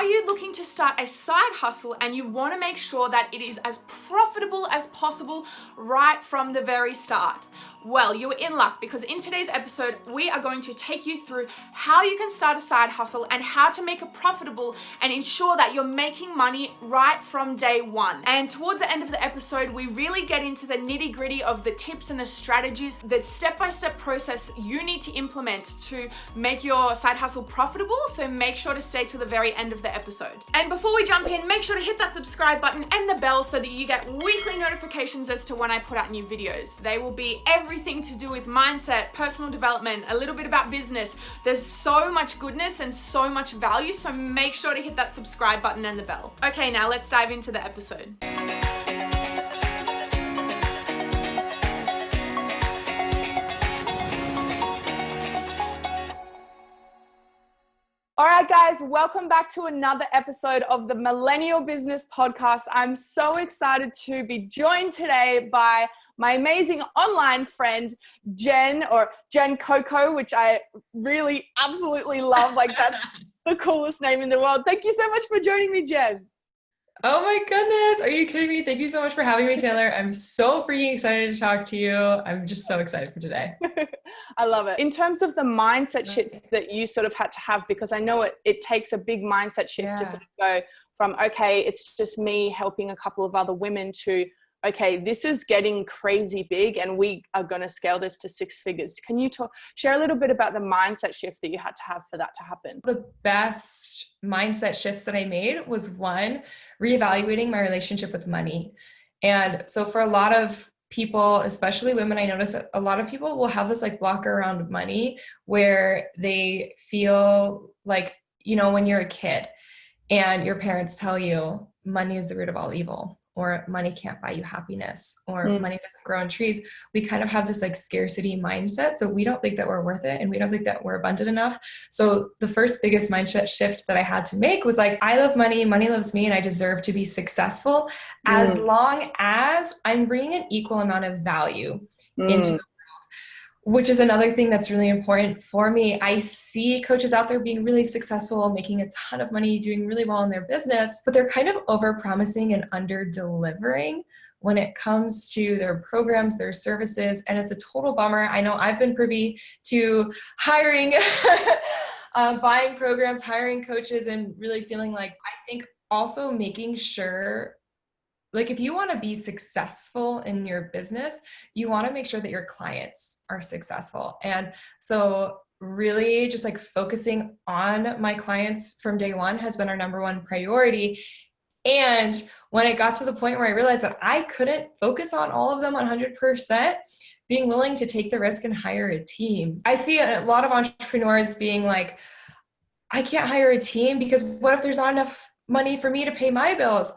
Are you looking to start a side hustle and you want to make sure that it is as profitable as possible right from the very start? Well, you're in luck because in today's episode, we are going to take you through how you can start a side hustle and how to make it profitable and ensure that you're making money right from day one. And towards the end of the episode, we really get into the nitty-gritty of the tips and the strategies, the step-by-step process you need to implement to make your side hustle profitable. So make sure to stay to the very end of the episode. And before we jump in, make sure to hit that subscribe button and the bell so that you get weekly notifications as to when I put out new videos. They will be everything to do with mindset, personal development, a little bit about business. There's so much goodness and so much value, so make sure to hit that subscribe button and the bell. Okay, now let's dive into the episode. All right, guys, welcome back to another episode of the Millennial Business Podcast. I'm so excited to be joined today by my amazing online friend, Jen Coco, which I really absolutely love. Like, that's the coolest name in the world. Thank you so much for joining me, Jen. Oh my goodness. Are you kidding me? Thank you so much for having me, Taylor. I'm so freaking excited to talk to you. I'm just so excited for today. I love it. In terms of the mindset shift that you sort of had to have, because I know it takes a big mindset shift to sort of go from, okay, it's just me helping a couple of other women to, okay, this is getting crazy big and we are going to scale this to six figures. Can you share a little bit about the mindset shift that you had to have for that to happen? The best mindset shifts that I made was one, reevaluating my relationship with money. And so for a lot of people, especially women, I notice that a lot of people will have this like blocker around money where they feel like, you know, when you're a kid and your parents tell you money is the root of all evil, or money can't buy you happiness, or money doesn't grow on trees. We kind of have this like scarcity mindset. So we don't think that we're worth it and we don't think that we're abundant enough. So the first biggest mindset shift that I had to make was like, I love money, money loves me, and I deserve to be successful as long as I'm bringing an equal amount of value into the world, which is another thing that's really important for me. I see coaches out there being really successful, making a ton of money, doing really well in their business, but they're kind of over-promising and under-delivering when it comes to their programs, their services, and it's a total bummer. I know I've been privy to hiring, buying programs, hiring coaches, and really feeling like, I think also making sure, like if you want to be successful in your business, you want to make sure that your clients are successful. And so really just like focusing on my clients from day one has been our number one priority. And when it got to the point where I realized that I couldn't focus on all of them 100%, being willing to take the risk and hire a team. I see a lot of entrepreneurs being like, I can't hire a team because what if there's not enough money for me to pay my bills?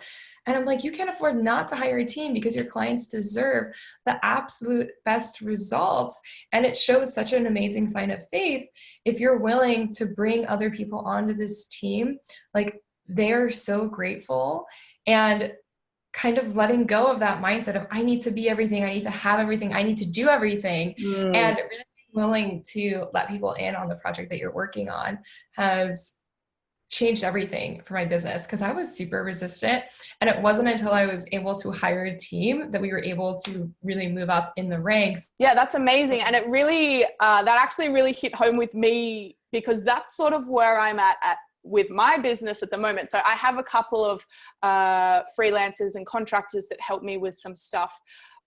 And I'm like, you can't afford not to hire a team because your clients deserve the absolute best results. And it shows such an amazing sign of faith if you're willing to bring other people onto this team. Like, they are so grateful, and kind of letting go of that mindset of I need to be everything, I need to have everything, I need to do everything. And really being willing to let people in on the project that you're working on has changed everything for my business, because I was super resistant. And it wasn't until I was able to hire a team that we were able to really move up in the ranks. Yeah, that's amazing. And it really, that actually really hit home with me, because that's sort of where I'm at with my business at the moment. So I have a couple of freelancers and contractors that help me with some stuff,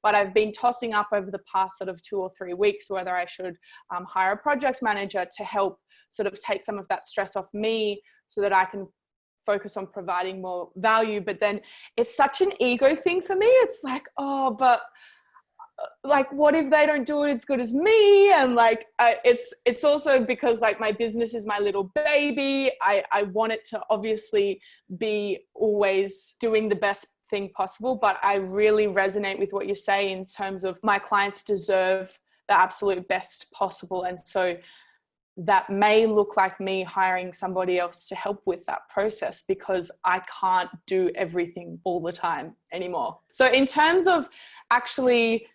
but I've been tossing up over the past sort of 2 or 3 weeks whether I should hire a project manager to help sort of take some of that stress off me so that I can focus on providing more value. But then it's such an ego thing for me. It's like, oh, but like, what if they don't do it as good as me? And like, it's also because like my business is my little baby. I want it to obviously be always doing the best thing possible, but I really resonate with what you say in terms of my clients deserve the absolute best possible. And so that may look like me hiring somebody else to help with that process, because I can't do everything all the time anymore. So in terms of actually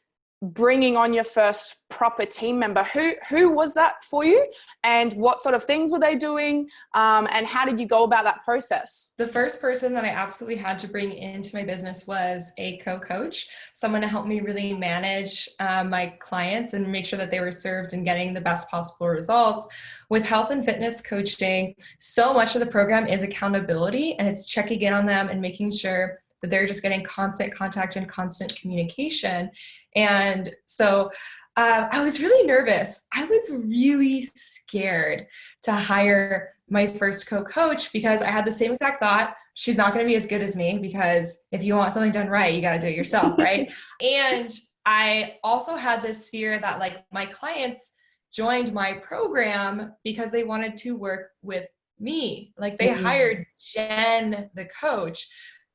bringing on your first proper team member. Who was that for you, and what sort of things were they doing, and how did you go about that process? The first person that I absolutely had to bring into my business was a co-coach, someone to help me really manage my clients and make sure that they were served and getting the best possible results. With health and fitness coaching, so much of the program is accountability, and it's checking in on them and making sure that they're just getting constant contact and constant communication. And so I was really nervous. I was really scared to hire my first co-coach because I had the same exact thought. She's not going to be as good as me, because if you want something done right, you got to do it yourself, right? And I also had this fear that like my clients joined my program because they wanted to work with me. Like they hired Jen, the coach,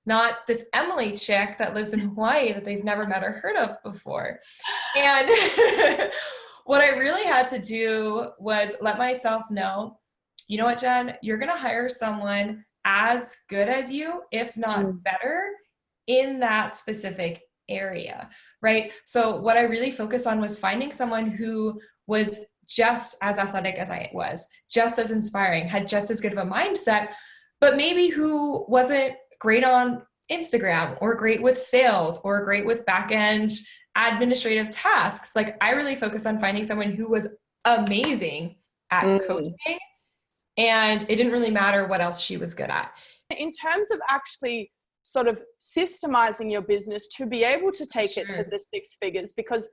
not this Emily chick that lives in Hawaii that they've never met or heard of before. And what I really had to do was let myself know, you know what, Jen, you're going to hire someone as good as you, if not better, in that specific area, right? So what I really focused on was finding someone who was just as athletic as I was, just as inspiring, had just as good of a mindset, but maybe who wasn't great on Instagram or great with sales or great with back-end administrative tasks. Like I really focused on finding someone who was amazing at coaching, and it didn't really matter what else she was good at. In terms of actually sort of systemizing your business to be able to take it to the six figures, because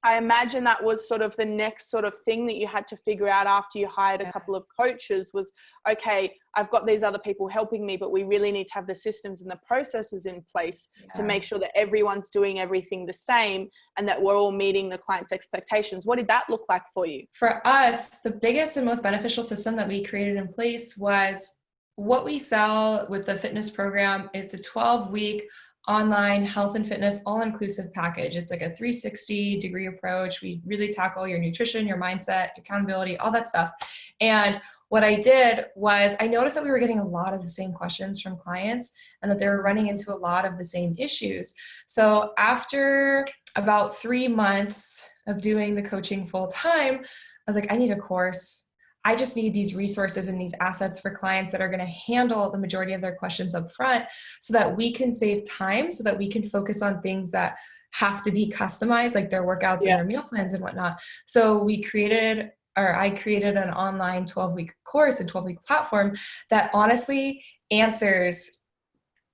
I imagine that was sort of the next sort of thing that you had to figure out after you hired a couple of coaches was, okay, I've got these other people helping me, but we really need to have the systems and the processes in place to make sure that everyone's doing everything the same and that we're all meeting the client's expectations. What did that look like for you? For us, the biggest and most beneficial system that we created in place was what we sell with the fitness program. It's a 12-week online health and fitness all-inclusive package. It's like a 360-degree approach. We really tackle your nutrition, your mindset, accountability, all that stuff. And what I did was I noticed that we were getting a lot of the same questions from clients and that they were running into a lot of the same issues. So after about 3 months of doing the coaching full time, I was like, I need a course. I just need these resources and these assets for clients that are going to handle the majority of their questions up front so that we can save time, so that we can focus on things that have to be customized, like their workouts and their meal plans and whatnot. So I created an online 12-week course, a 12-week platform that honestly answers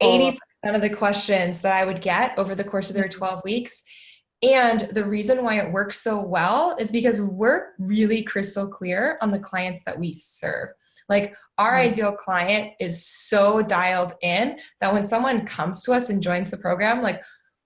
80% of the questions that I would get over the course of their 12 weeks. And the reason why it works so well is because we're really crystal clear on the clients that we serve. Like our ideal client is so dialed in that when someone comes to us and joins the program, like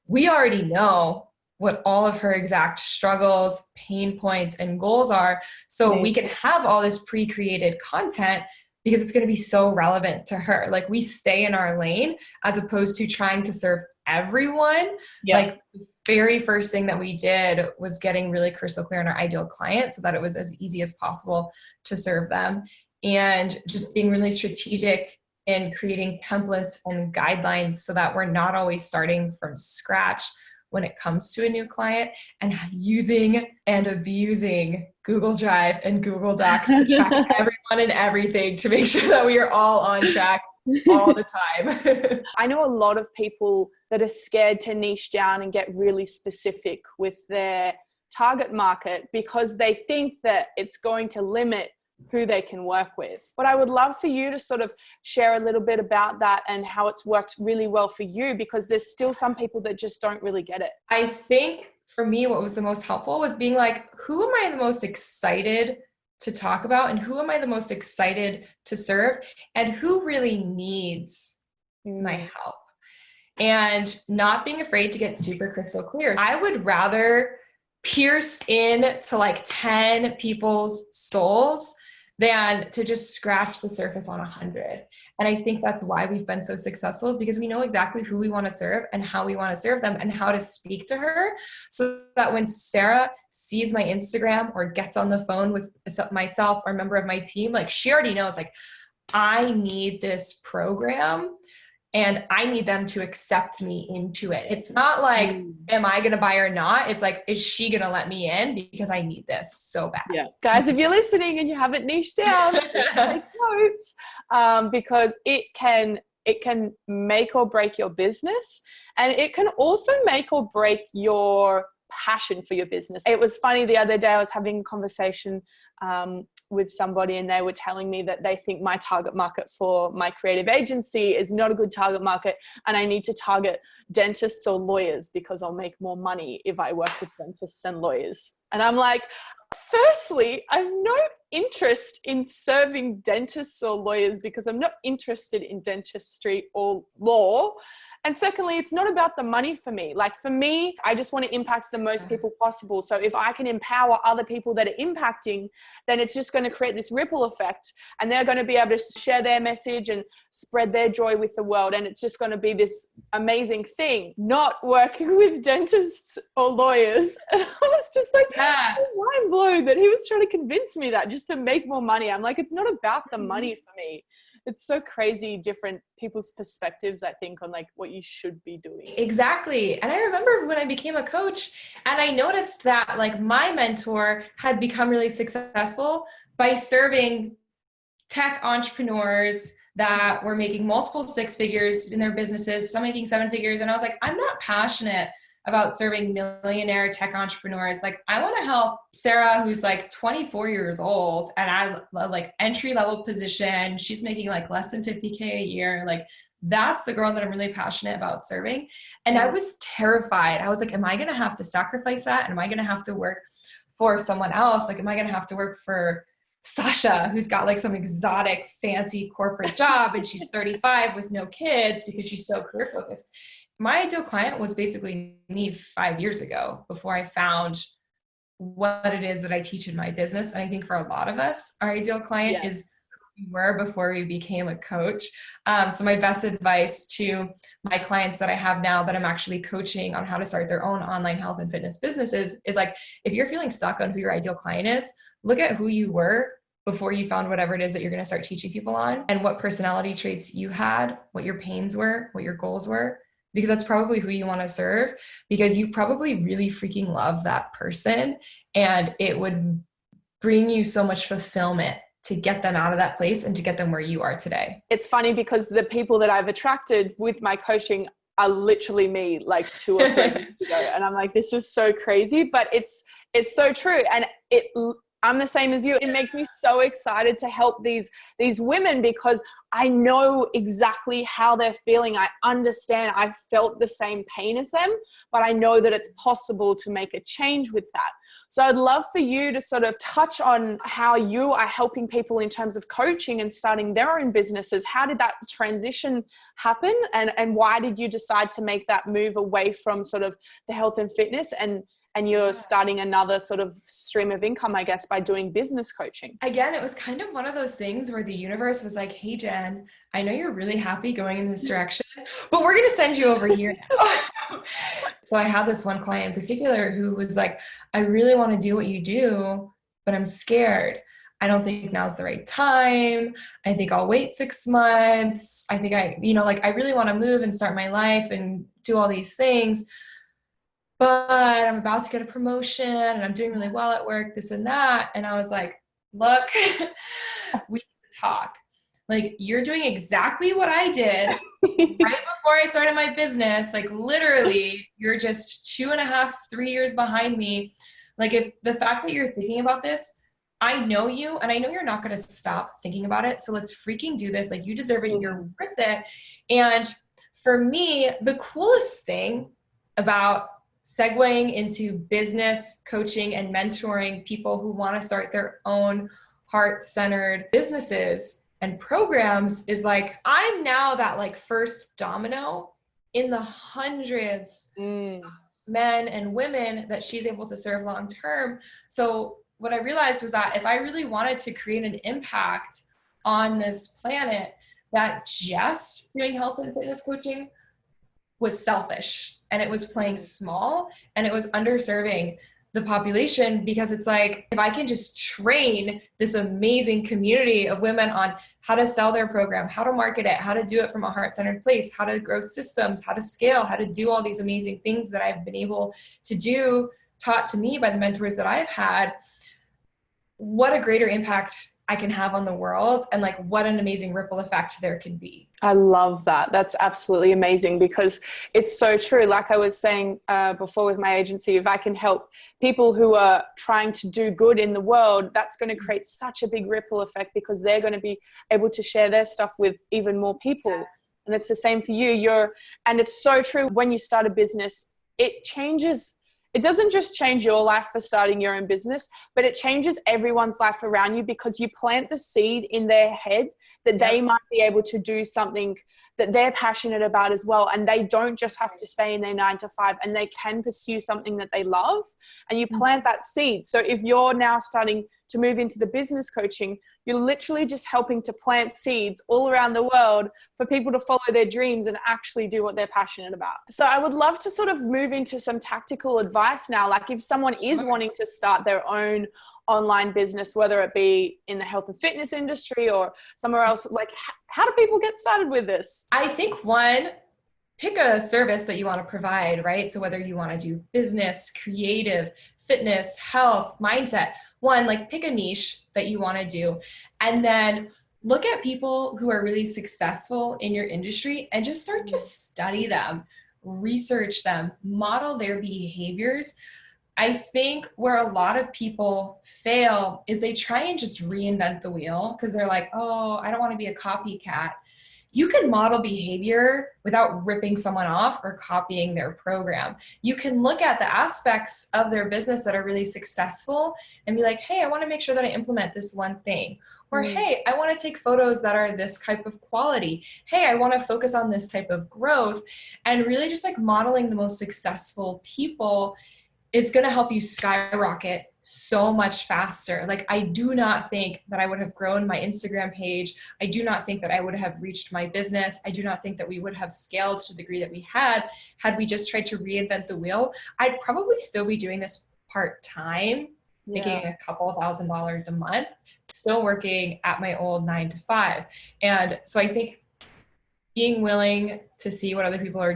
we already know what all of her exact struggles, pain points, and goals are. So we can have all this pre-created content because it's going to be so relevant to her. Like we stay in our lane as opposed to trying to serve everyone. Like the very first thing that we did was getting really crystal clear on our ideal client so that it was as easy as possible to serve them, and just being really strategic in creating templates and guidelines so that we're not always starting from scratch when it comes to a new client, and using and abusing Google Drive and Google Docs to track everyone and everything to make sure that we are all on track all the time. I know a lot of people that are scared to niche down and get really specific with their target market because they think that it's going to limit who they can work with. But I would love for you to sort of share a little bit about that and how it's worked really well for you, because there's still some people that just don't really get it. I think for me, what was the most helpful was being like, who am I the most excited to talk about, and who am I the most excited to serve, and who really needs my help, and not being afraid to get super crystal clear. I would rather pierce in to like 10 people's souls than to just scratch the surface on 100. And I think that's why we've been so successful, is because we know exactly who we want to serve and how we want to serve them and how to speak to her, so that when Sarah sees my Instagram or gets on the phone with myself or a member of my team, like she already knows, like, I need this program. and I need them to accept me into it. It's not like, am I going to buy or not? It's like, is she going to let me in because I need this so bad? Yeah. Guys, if you're listening and you haven't niched down, take notes, because it can make or break your business, and it can also make or break your passion for your business. It was funny, the other day I was having a conversation with somebody, and they were telling me that they think my target market for my creative agency is not a good target market, and I need to target dentists or lawyers because I'll make more money if I work with dentists and lawyers. And I'm like, firstly, I have no interest in serving dentists or lawyers because I'm not interested in dentistry or law. And secondly, it's not about the money for me. Like for me, I just want to impact the most people possible. So if I can empower other people that are impacting, then it's just going to create this ripple effect, and they're going to be able to share their message and spread their joy with the world. And it's just going to be this amazing thing, not working with dentists or lawyers. And I was just like, so mind blown that he was trying to convince me that just to make more money. I'm like, it's not about the money for me. It's so crazy different people's perspectives, I think, on like what you should be doing. Exactly. And I remember when I became a coach, and I noticed that like my mentor had become really successful by serving tech entrepreneurs that were making multiple six figures in their businesses, some making seven figures. And I was like, I'm not passionate about serving millionaire tech entrepreneurs. Like I want to help Sarah, who's like 24 years old and I like entry level position. She's making like less than 50K a year. Like that's the girl that I'm really passionate about serving. And I was terrified. I was like, am I going to have to sacrifice that? And am I going to have to work for someone else? Like, am I going to have to work for Sasha, who's got like some exotic, fancy corporate job and she's 35 with no kids because she's so career focused? My ideal client was basically me 5 years ago before I found what it is that I teach in my business. And I think for a lot of us, our ideal client is who we were before we became a coach. So my best advice to my clients that I have now that I'm actually coaching on how to start their own online health and fitness businesses is like, if you're feeling stuck on who your ideal client is, look at who you were before you found whatever it is that you're going to start teaching people on, and what personality traits you had, what your pains were, what your goals were, because that's probably who you want to serve, because you probably really freaking love that person and it would bring you so much fulfillment to get them out of that place and to get them where you are today. It's funny because the people that I've attracted with my coaching are literally me like 2 or 3 years ago. And I'm like, this is so crazy, but it's so true. And I'm the same as you. It makes me so excited to help these women because I know exactly how they're feeling. I understand. I've felt the same pain as them, but I know that it's possible to make a change with that. So I'd love for you to sort of touch on how you are helping people in terms of coaching and starting their own businesses. How did that transition happen? And why did you decide to make that move away from sort of the health and fitness and you're starting another sort of stream of income, I guess, by doing business coaching? Again, it was kind of one of those things where the universe was like, hey, Jen, I know you're really happy going in this direction, but we're going to send you over here now. So I had this one client in particular who was like, I really want to do what you do, but I'm scared. I don't think now's the right time. I think I'll wait 6 months. I think I really want to move and start my life and do all these things. But I'm about to get a promotion and I'm doing really well at work, this and that. And I was like, look, we need to talk. Like, you're doing exactly what I did right before I started my business. Like, literally, you're just 2.5, 3 years behind me. Like, if the fact that you're thinking about this, I know you and I know you're not going to stop thinking about it. So let's freaking do this. Like, you deserve it. You're worth it. And for me, the coolest thing about segueing into business coaching and mentoring people who want to start their own heart-centered businesses and programs is like, I'm now that like first domino in the hundreds of men and women that she's able to serve long-term. So what I realized was that if I really wanted to create an impact on this planet, that just doing health and fitness coaching was selfish and it was playing small and it was underserving the population, because it's like, if I can just train this amazing community of women on how to sell their program, how to market it, how to do it from a heart-centered place, how to grow systems, how to scale, how to do all these amazing things that I've been able to do, taught to me by the mentors that I've had, what a greater impact I can have on the world, and like what an amazing ripple effect there can be. I love that. That's absolutely amazing, because it's so true. Like I was saying before with my agency, if I can help people who are trying to do good in the world, that's going to create such a big ripple effect, because they're going to be able to share their stuff with even more people. And it's the same for you. And it's so true. When you start a business, it doesn't just change your life for starting your own business, but it changes everyone's life around you, because you plant the seed in their head that they might be able to do something that they're passionate about as well. And they don't just have to stay in their 9-to-5, and they can pursue something that they love, and you plant that seed. So if you're now starting to move into the business coaching, you're literally just helping to plant seeds all around the world for people to follow their dreams and actually do what they're passionate about. So I would love to sort of move into some tactical advice now. Like if someone is wanting to start their own online business, whether it be in the health and fitness industry or somewhere else, like how do people get started with this? I think one, pick a service that you want to provide, right? So whether you want to do business, creative, fitness, health, mindset, one, like pick a niche that you want to do, and then look at people who are really successful in your industry and just start to study them, research them, model their behaviors. I think where a lot of people fail is they try and just reinvent the wheel, because they're like, oh, I don't want to be a copycat. You can model behavior without ripping someone off or copying their program. You can look at the aspects of their business that are really successful and be like, hey, I want to make sure that I implement this one thing. Or, hey, I want to take photos that are this type of quality. Hey, I want to focus on this type of growth. And really just like modeling the most successful people is going to help you skyrocket so much faster. Like, I do not think that I would have grown my Instagram page. I do not think that I would have reached my business. I do not think that we would have scaled to the degree that we had we just tried to reinvent the wheel. I'd probably still be doing this part-time, making a couple $1,000s a month, still working at my old 9-to-5. And so I think being willing to see what other people are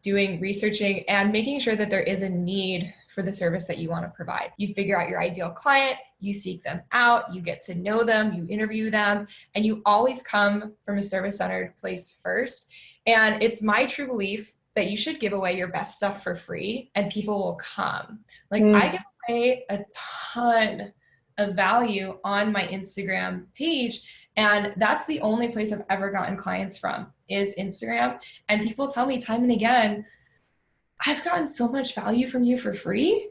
doing, researching, and making sure that there is a need for the service that you want to provide. You figure out your ideal client, you seek them out, you get to know them, you interview them, and you always come from a service-centered place first. And it's my true belief that you should give away your best stuff for free and people will come. Like I give away a ton of value on my Instagram page, and that's the only place I've ever gotten clients from is Instagram. And people tell me time and again, I've gotten so much value from you for free.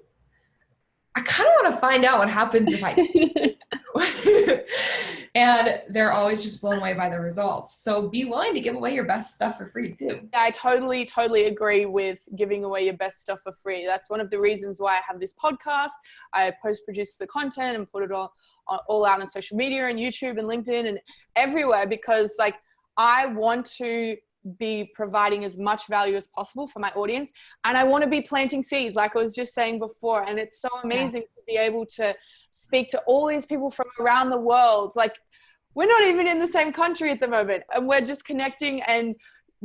I kind of want to find out what happens if I and they're always just blown away by the results. So be willing to give away your best stuff for free too. I totally agree with giving away your best stuff for free. That's one of the reasons why I have this podcast. I post-produce the content and put it all out on social media and YouTube and LinkedIn and everywhere, because like I want to be providing as much value as possible for my audience, and I want to be planting seeds like I was just saying before. And it's so amazing to be able to speak to all these people from around the world. Like we're not even in the same country at the moment, and we're just connecting and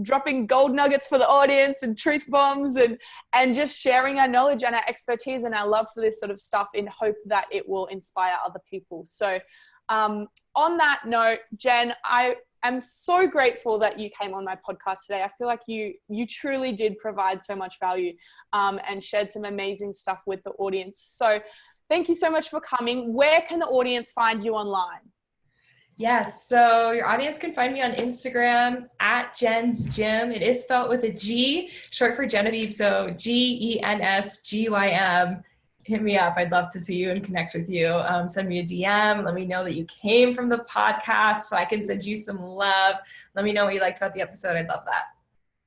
dropping gold nuggets for the audience and truth bombs and just sharing our knowledge and our expertise and our love for this sort of stuff in hope that it will inspire other people. So on that note, Jen, I'm so grateful that you came on my podcast today. I feel like you truly did provide so much value and shared some amazing stuff with the audience. So thank you so much for coming. Where can the audience find you online? Yes, so your audience can find me on Instagram at Jen's Gym. It is spelled with a G, short for Genevieve, so GENSGYM. Hit me up. I'd love to see you and connect with you. Send me a DM. Let me know that you came from the podcast so I can send you some love. Let me know what you liked about the episode. I'd love that.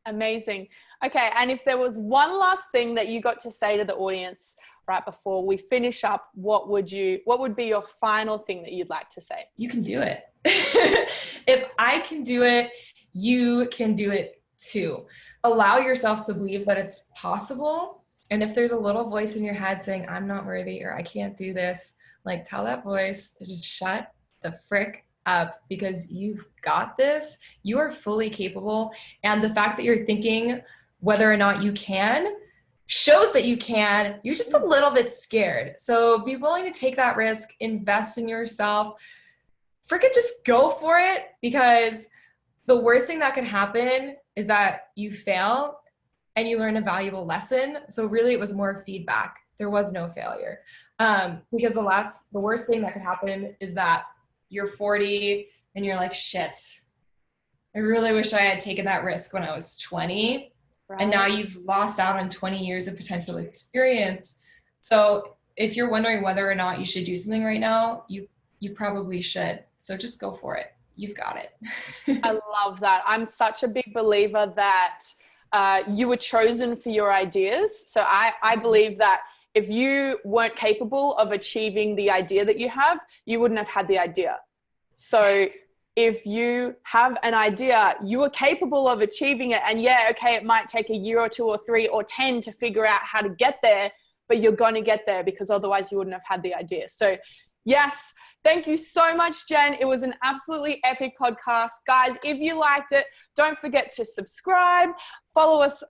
Amazing. Okay, and if there was one last thing that you got to say to the audience right before we finish up, what would be your final thing that you'd like to say? You can do it. If I can do it, you can do it too. Allow yourself to believe that it's possible And if there's a little voice in your head saying, I'm not worthy or I can't do this, like tell that voice to just shut the frick up, because you've got this. You are fully capable. And the fact that you're thinking whether or not you can shows that you can. You're just a little bit scared. So be willing to take that risk, invest in yourself, freaking just go for it, because the worst thing that can happen is that you fail and you learn a valuable lesson. So really it was more feedback. There was no failure. Because the worst thing that could happen is that you're 40 and you're like, shit, I really wish I had taken that risk when I was 20. Right. And now you've lost out on 20 years of potential experience. So if you're wondering whether or not you should do something right now, you probably should. So just go for it. You've got it. I love that. I'm such a big believer that you were chosen for your ideas. So I believe that if you weren't capable of achieving the idea that you have, you wouldn't have had the idea. So if you have an idea, you are capable of achieving it. And yeah, okay, it might take a year or 2 or 3 or 10 to figure out how to get there, but you're going to get there, because otherwise you wouldn't have had the idea. So yes, thank you so much, Jen. It was an absolutely epic podcast. Guys, if you liked it, don't forget to subscribe, follow us,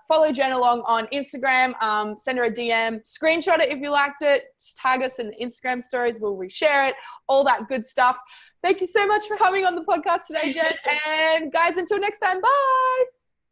follow Jen along on Instagram, send her a DM, screenshot it if you liked it, just tag us in Instagram stories, we'll reshare it, all that good stuff. Thank you so much for coming on the podcast today, Jen. And guys, until next time, bye.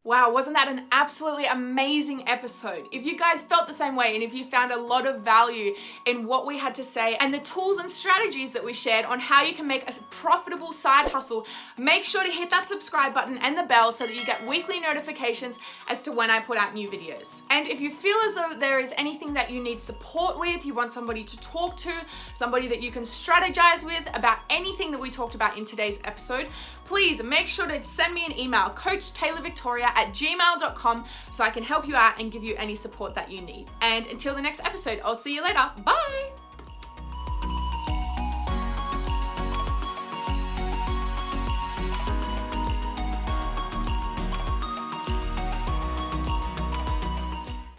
Wow, wasn't that an absolutely amazing episode? If you guys felt the same way and if you found a lot of value in what we had to say and the tools and strategies that we shared on how you can make a profitable side hustle, make sure to hit that subscribe button and the bell so that you get weekly notifications as to when I put out new videos. And if you feel as though there is anything that you need support with, you want somebody to talk to, somebody that you can strategize with about anything that we talked about in today's episode, please make sure to send me an email, coachtaylorvictoria@gmail.com, so I can help you out and give you any support that you need. And until the next episode, I'll see you later. Bye.